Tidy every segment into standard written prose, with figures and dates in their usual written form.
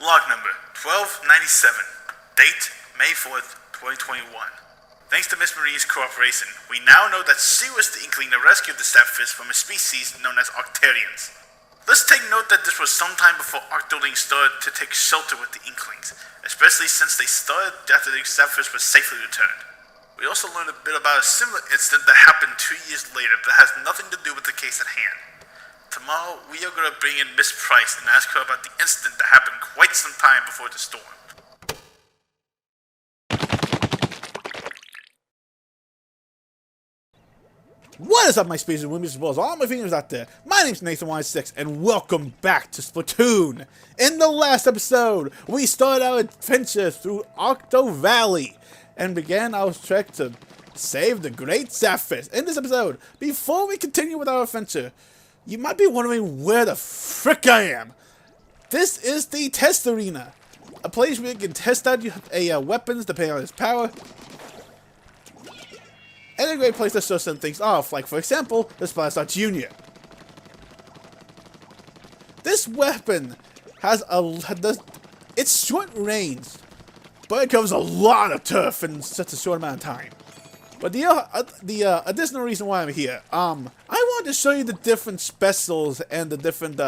Log number 1297. Date May 4th, 2021. Thanks to Miss Marie's cooperation, we now know that she was the Inkling that rescued the Sapphires from a species known as Octarians. Let's take note that this was sometime before Octolings started to take shelter with the Inklings, especially since they started after the Sapphires were safely returned. We also learned a bit about a similar incident that happened 2 years later that has nothing to do with the case at hand. Tomorrow, we are going to bring in Miss Price and ask her about the incident that happened quite some time before the storm. What is up, my space and women, as well as all my fingers out there? My name's Nathan16, and welcome back to Splatoon! In the last episode, we started our adventure through Octo Valley, and began our trek to save the Great Sapphires. In this episode, before we continue with our adventure, you might be wondering where the frick I am. This is the test arena, a place where you can test out your weapons depending on its power. And a great place to show some things off, like for example, the Splatoon Junior. This weapon has it's short range, but it covers a lot of turf in such a short amount of time. But the additional reason why I'm here, I wanted to show you the different specials and the different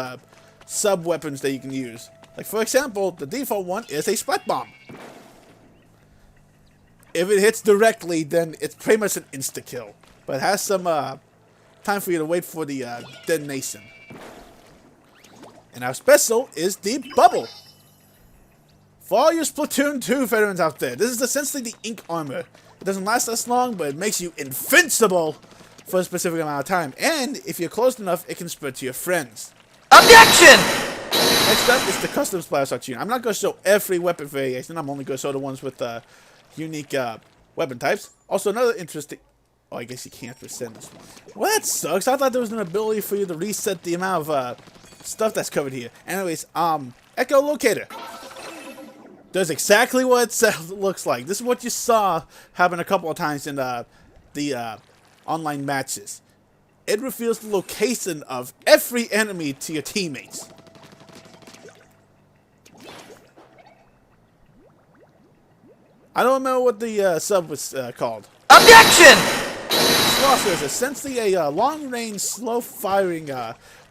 sub weapons that you can use. Like for example, the default one is a Splat Bomb. If it hits directly, then it's pretty much an insta-kill. But it has some time for you to wait for the detonation. And our special is the Bubble. For all you Splatoon 2 veterans out there, this is essentially the ink armor. It doesn't last as long, but it makes you invincible for a specific amount of time. And if you're close enough, it can spread to your friends. Objection! Next up is the custom Splatoon. I'm not going to show every weapon variation. I'm only going to show the ones with unique weapon types. Also, another interesting... Oh, I guess you can't resend this. Well, that sucks. I thought there was an ability for you to reset the amount of stuff that's covered here. Anyways, Echo Locator. Does exactly what it looks like. This is what you saw happen a couple of times in the online matches. It reveals the location of every enemy to your teammates. I don't remember what the sub was called. Objection! Slosser is essentially a long-range, slow-firing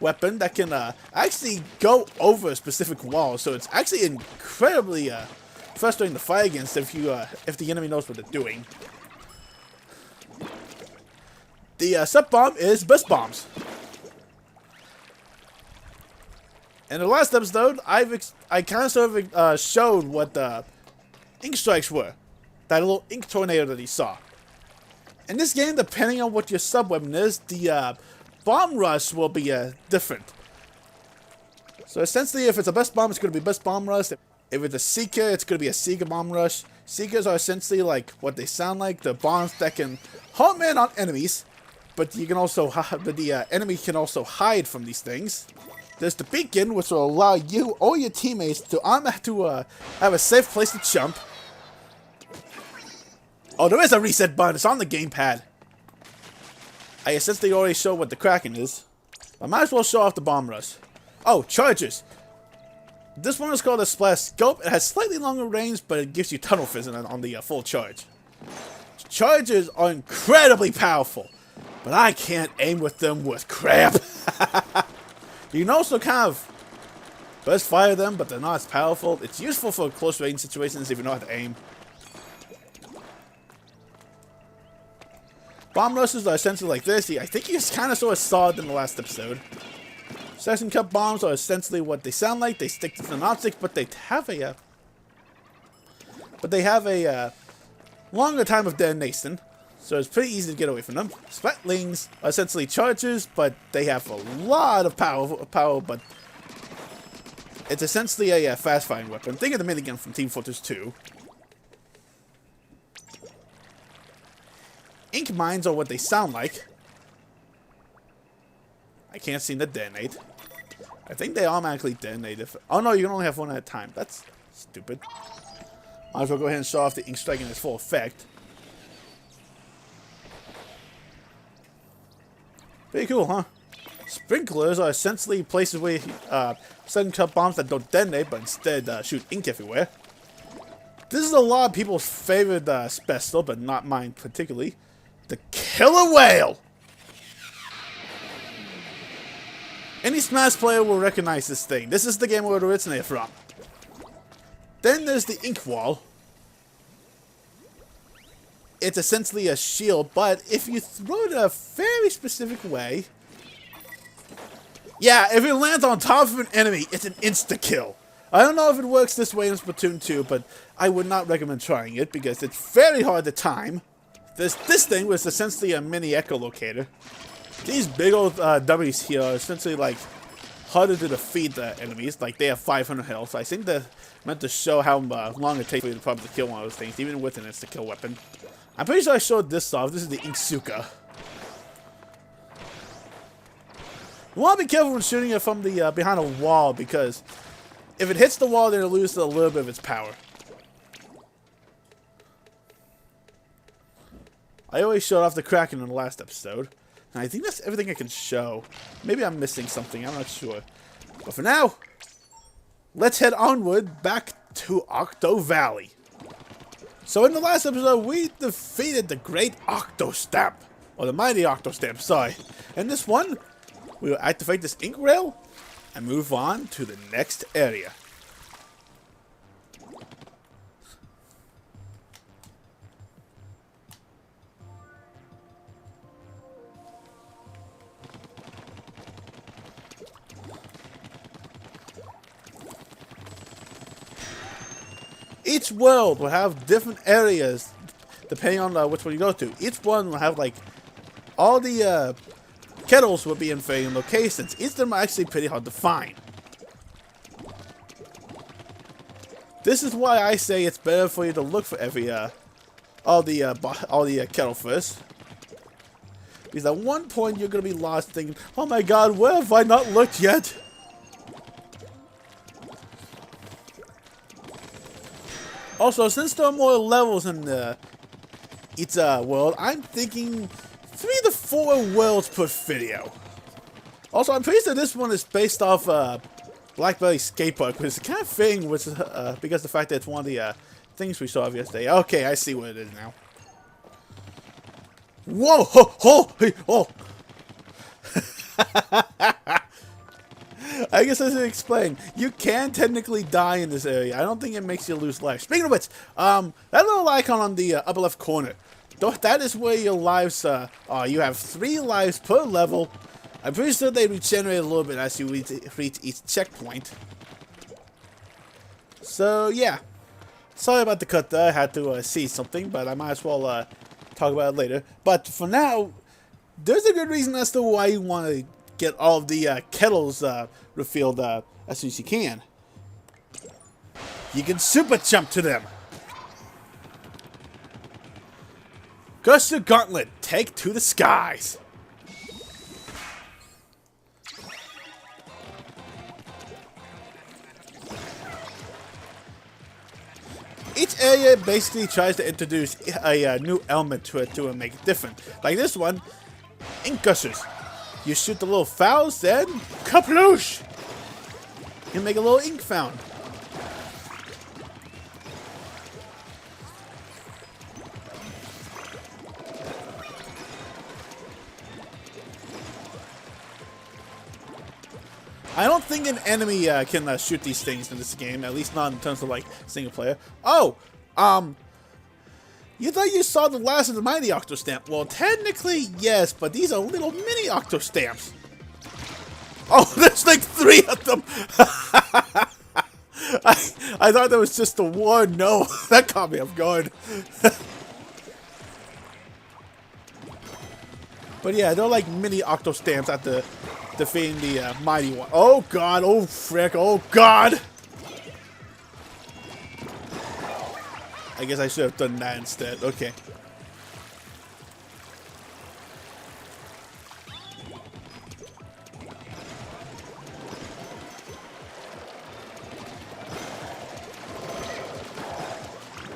weapon that can actually go over a specific wall. So it's actually incredibly frustrating to fight against if the enemy knows what they're doing. The sub bomb is Burst Bombs. In the last episode, I kind of sort of showed what the ink strikes were. That little ink tornado that he saw. In this game, depending on what your sub weapon is, the bomb rush will be different. So essentially, if it's a Burst Bomb, it's going to be Burst Bomb Rush. If it's a Seeker, it's going to be a Seeker Bomb Rush. Seekers are essentially like what they sound like, the bombs that can home in on enemies, but you can also the enemy can also hide from these things. There's the Beacon, which will allow you or your teammates to have a safe place to jump. Oh, there is a reset button. It's on the gamepad. I essentially already showed what the Kraken is. I might as well show off the Bomb Rush. Oh, Charges. This one is called a Splash Scope. It has slightly longer range, but it gives you tunnel vision on the full charge. Charges are incredibly powerful, but I can't aim with them with crap. You can also kind of burst fire them, but they're not as powerful. It's useful for close range situations if you know how to aim. Bomb rushes are essentially like this. I think you kind of saw it in the last episode. Section cup bombs are essentially what they sound like. They stick to an object, but they have a longer time of detonation, so it's pretty easy to get away from them. Splatlings are essentially charges, but they have a lot of power, but it's essentially a fast-firing weapon. Think of the minigun from Team Fortress 2. Ink mines are what they sound like. I can't seem to detonate. I think they automatically detonate if... Oh no, you can only have one at a time. That's stupid. Might as well go ahead and show off the ink strike in its full effect. Pretty cool, huh? Sprinklers are essentially places where send up bombs that don't detonate, but instead shoot ink everywhere. This is a lot of people's favorite special, but not mine particularly. The Killer Whale! Any Smash player will recognize this thing. This is the game where it originated from. Then there's the Ink Wall. It's essentially a shield, but if you throw it a very specific way... Yeah, if it lands on top of an enemy, it's an insta-kill. I don't know if it works this way in Splatoon 2, but I would not recommend trying it because it's very hard to time. This thing was essentially a mini echolocator. These big old W's here are essentially like harder to defeat the enemies. Like they have 500 health. So I think they're meant to show how long it takes for you to probably kill one of those things, even with an insta-kill weapon. I'm pretty sure I showed this off. This is the Inksuka. You want to be careful when shooting it from the behind a wall because if it hits the wall, then it loses a little bit of its power. I always showed off the Kraken in the last episode. And I think that's everything I can show. Maybe I'm missing something, I'm not sure. But for now, let's head onward back to Octo Valley. So in the last episode, we defeated the Great Octo Stamp. Or the Mighty Octo Stamp, sorry. In this one, we will activate this ink rail and move on to the next area. Each world will have different areas depending on which one you go to. Each one will have like all the kettles will be in varying locations. Each of them are actually pretty hard to find. This is why I say it's better for you to look for every all the kettle first. Because at one point you're gonna be lost thinking, "Oh my God, where have I not looked yet?" Also, since there are more levels in each world, I'm thinking 3 to 4 worlds per video. Also, I'm pretty sure this one is based off Blackberry Skate Park, which is kind of fitting with, because of the fact that it's one of the things we saw yesterday. Okay, I see what it is now. Whoa! Ho! Ho! Hey! Oh! I guess I should explain. You can technically die in this area. I don't think it makes you lose life. Speaking of which, that little icon on the upper left corner, that is where your lives are. You have 3 lives per level. I'm pretty sure they regenerate a little bit as you reach each checkpoint. So, yeah. Sorry about the cut there. I had to see something, but I might as well talk about it later. But for now, there's a good reason as to why you want to get all of the kettles refilled as soon as you can. You can super jump to them. Gusher Gauntlet, take to the skies. Each area basically tries to introduce a new element to it to make it different. Like this one, Ink Gushers. You shoot the little fowls, then kaploosh! You make a little ink fountain. I don't think an enemy can shoot these things in this game, at least not in terms of like single player. Oh, you thought you saw the last of the Mighty Octo Stamp? Well, technically, yes, but these are little mini Octo Stamps. Oh, there's like 3 of them! I thought there was just the one. No, that caught me off guard. But yeah, they're like mini Octo Stamps at the defeating the Mighty one. Oh God, oh frick, oh God! I guess I should have done that instead. Okay.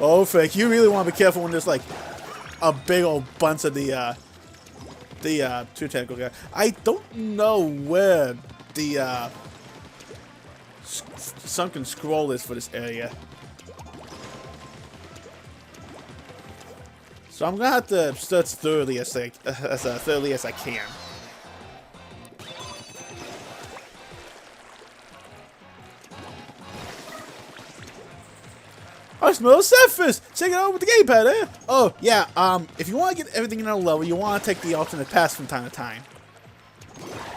Oh, frick. You really want to be careful when there's like a big old bunch of the the two tentacle guy. I don't know where the sunken scroll is for this area. So I'm gonna have to search thoroughly as thoroughly as I can. I smell a surface! Check it out with the gamepad, eh? Oh, yeah, if you want to get everything in a level, you want to take the alternate paths from time to time.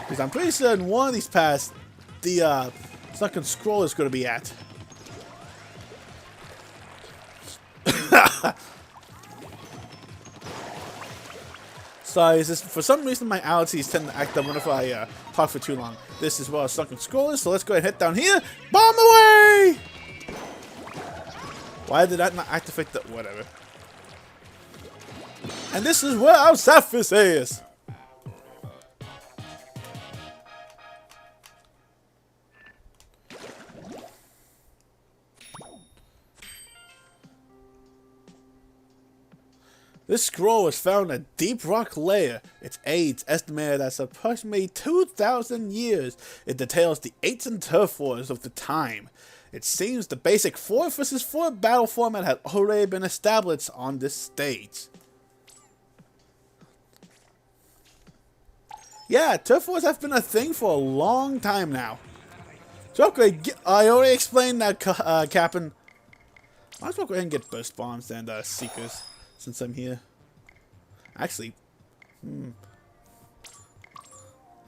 Because I'm pretty certain one of these paths, the, sunken scroll is going to be at. Sorry, for some reason my allergies tend to act up whenever I talk for too long. This is where a sunken scroll is, so let's go ahead and head down here. Bomb away! Why did that not activate the... whatever. And this is where our surface is. This scroll was found in a deep rock layer. Its age estimated as approximately 2,000 years. It details the ancient turf wars of the time. It seems the basic 4 vs 4 battle format had already been established on this stage. Yeah, turf wars have been a thing for a long time now. So okay, I already explained that, Captain. Might as well go ahead and get burst bombs and seekers since I'm here. Actually, I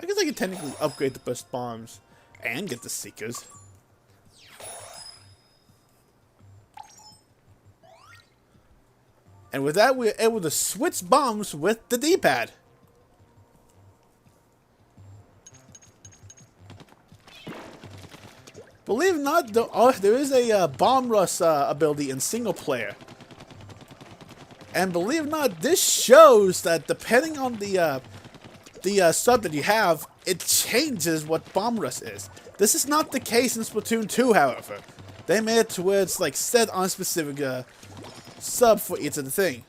guess I can technically upgrade the burst bombs and get the seekers. And with that, we're able to switch bombs with the D-pad. Believe it or not, there is a bomb rush ability in single player. And believe it or not, this shows that depending on the sub that you have, it changes what bomb rush is. This is not the case in Splatoon 2, however. They made it to where it's like set on specific sub for each of the thing.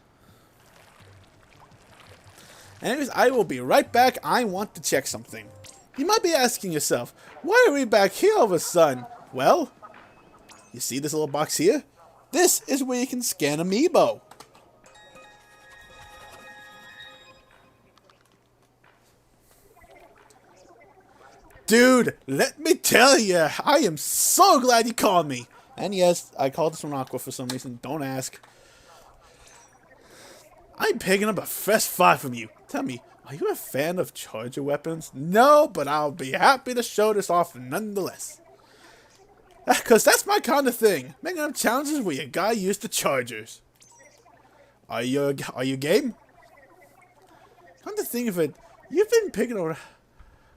Anyways, I will be right back. I want to check something. You might be asking yourself, why are we back here all of a sudden? Well, you see this little box here? This is where you can scan amiibo. Dude, let me tell you, I am so glad you called me. And yes, I called this one Aqua for some reason. Don't ask. I'm picking up a fresh fight from you. Tell me, are you a fan of charger weapons? No, but I'll be happy to show this off nonetheless. Because that's my kind of thing. Making up challenges where your guy used the chargers. Are you game? Come to think of it, you've been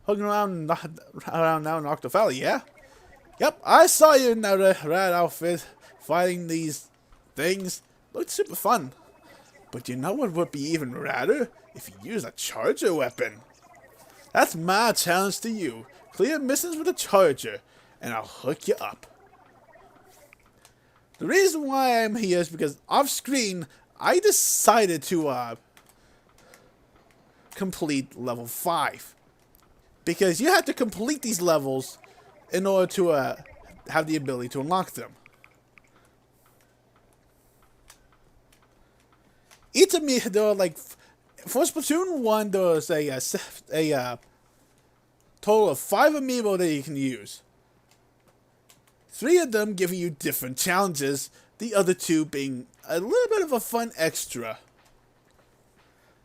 hugging around now in Octo Valley, yeah? Yep, I saw you in that red outfit fighting these things. Looked super fun. But you know what would be even radder? If you use a charger weapon. That's my challenge to you. Clear missions with a charger, and I'll hook you up. The reason why I'm here is because off screen, I decided to complete level 5. Because you have to complete these levels in order to have the ability to unlock them. Each of me, there are like, for Splatoon 1, there was a total of 5 amiibo that you can use. 3 of them giving you different challenges, the other 2 being a little bit of a fun extra.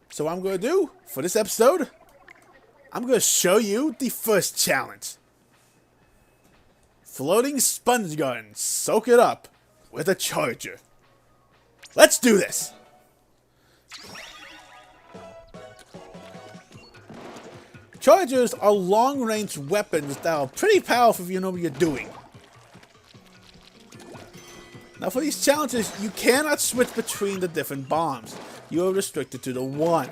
So what I'm going to do for this episode, I'm going to show you the first challenge. Floating sponge gun, soak it up with a charger. Let's do this! Chargers are long-range weapons that are pretty powerful if you know what you're doing. Now for these challenges, you cannot switch between the different bombs. You are restricted to the one.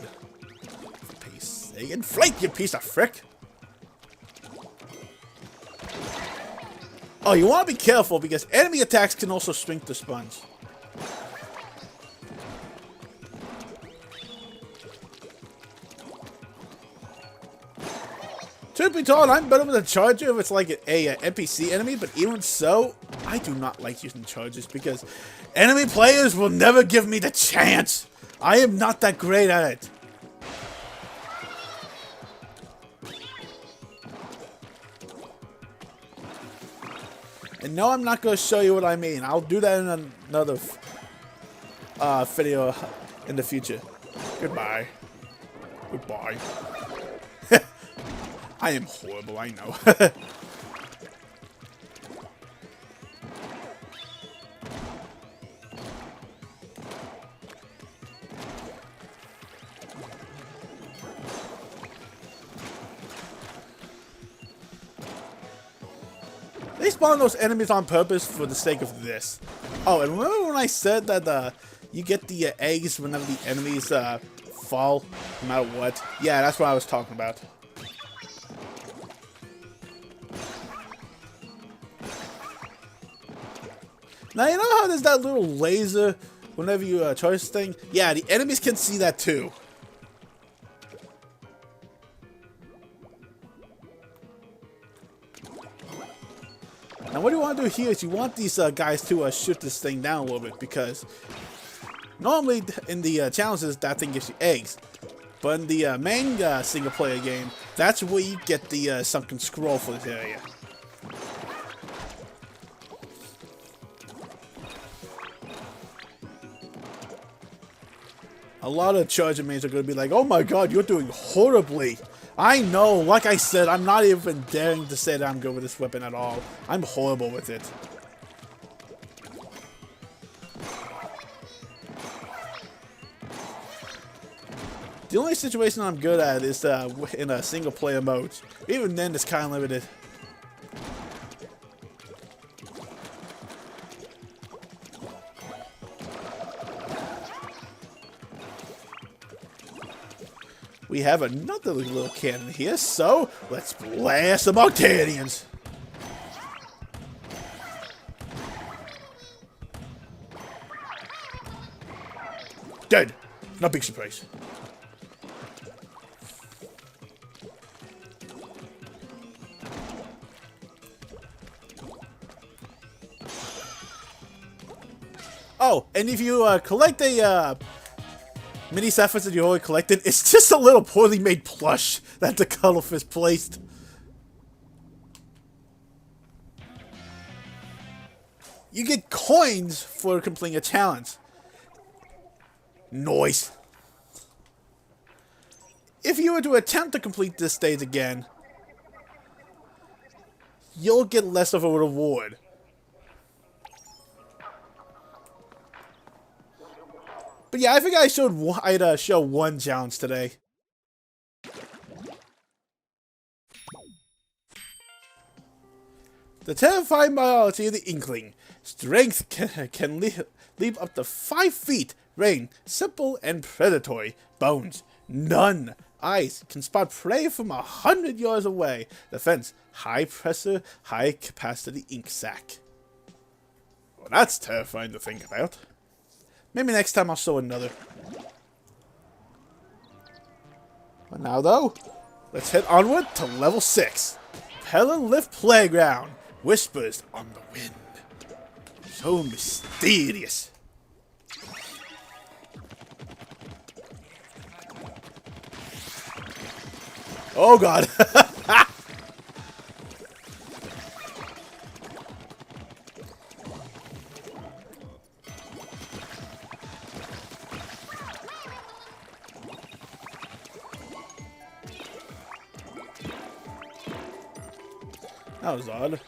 Say inflate, you piece of frick! Oh, you want to be careful because enemy attacks can also shrink the sponge. Truth be told, I'm better with a charger if it's like a NPC enemy, but even so, I do not like using chargers because enemy players will never give me the chance. I am not that great at it. And no, I'm not going to show you what I mean. I'll do that in another video in the future. Goodbye. Goodbye. I am horrible, I know. They spawn those enemies on purpose for the sake of this. Oh, and remember when I said that you get the eggs whenever the enemies fall, no matter what? Yeah, that's what I was talking about. Now, you know how there's that little laser whenever you charge this thing? Yeah, the enemies can see that too. Now, what you want to do here is you want these guys to shoot this thing down a little bit, because normally in the challenges that thing gives you eggs, but in the main single player game, that's where you get the sunken scroll for this area. A lot of charger mains are going to be like, oh my god, you're doing horribly. I know, like I said, I'm not even daring to say that I'm good with this weapon at all. I'm horrible with it. The only situation I'm good at is in a single player mode. Even then, it's kind of limited. We have another little cannon here, so let's blast some Octanians. Dead. No big surprise. Oh, and if you collect a mini sapphires that you already collected, it's just a little poorly made plush that the cuttlefish placed. You get coins for completing a challenge. Noise. If you were to attempt to complete this stage again, you'll get less of a reward. But yeah, I think I'd show one challenge today. The terrifying biology of the Inkling. Strength can leap up to 5 feet. Rain, simple and predatory. Bones, none. Eyes, can spot prey from 100 yards away. Defense, high pressure, high capacity ink sac. Well, that's terrifying to think about. Maybe next time I'll show another. But now though, let's head onward to level 6. Pelin Playground. Whispers on the wind. So mysterious. Oh god. That was odd.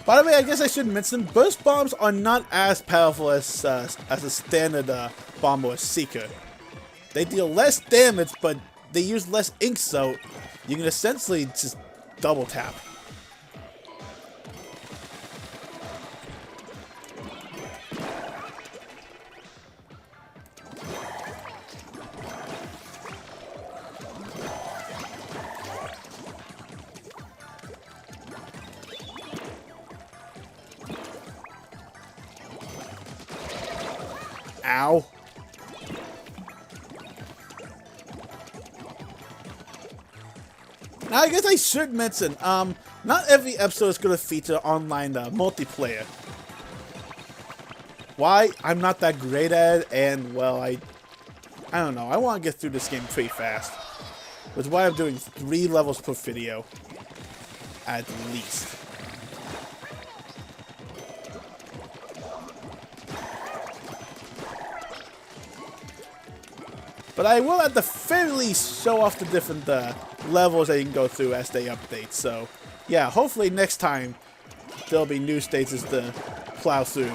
By the way, I guess I should mention, burst bombs are not as powerful as a standard bomb or seeker. They deal less damage, but they use less ink, so you can essentially just double tap. Ow. Now, I guess I should mention, not every episode is going to feature online multiplayer. Why? I'm not that great at it, and, well, I don't know. I want to get through this game pretty fast. Which is why I'm doing 3 levels per video. At least. But I will at the very least show off the different levels that you can go through as they update. So, yeah, hopefully next time there'll be new stages to plow through.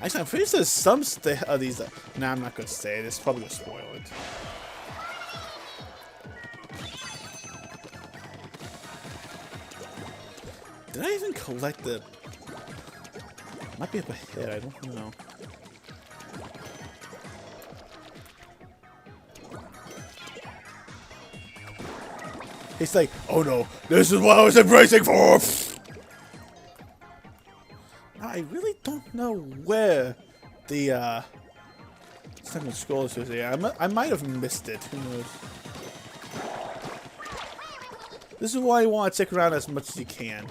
Actually, I'm pretty sure some of these... Nah, I'm not going to say it. It's probably going to spoil it. Did I even collect the... Might be up ahead. I don't know. He's like, oh no, this is what I was embracing for! I really don't know where the, second scroll is here. I might have missed it, who knows. This is why you want to stick around as much as you can.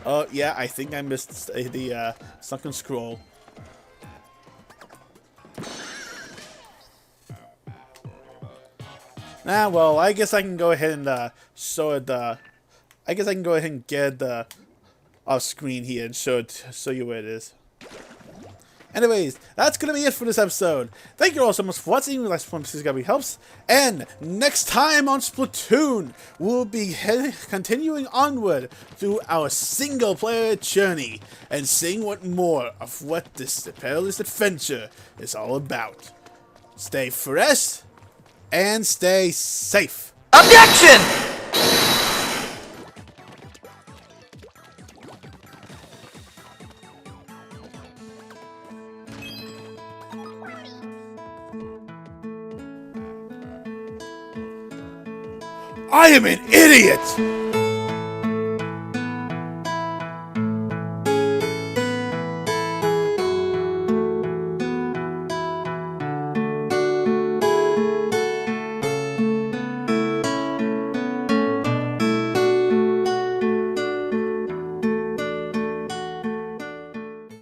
Oh, yeah, I think I missed the, sunken scroll. Ah, well, I guess I can go ahead and show it. I guess I can go ahead and get it off screen here and show you where it is. Anyways, that's gonna be it for this episode. Thank you all so much for watching. Like, subscribe, helps. And next time on Splatoon, we'll be continuing onward through our single-player journey and seeing what more of what this perilous adventure is all about. Stay fresh. And stay safe. Objection! I am an idiot!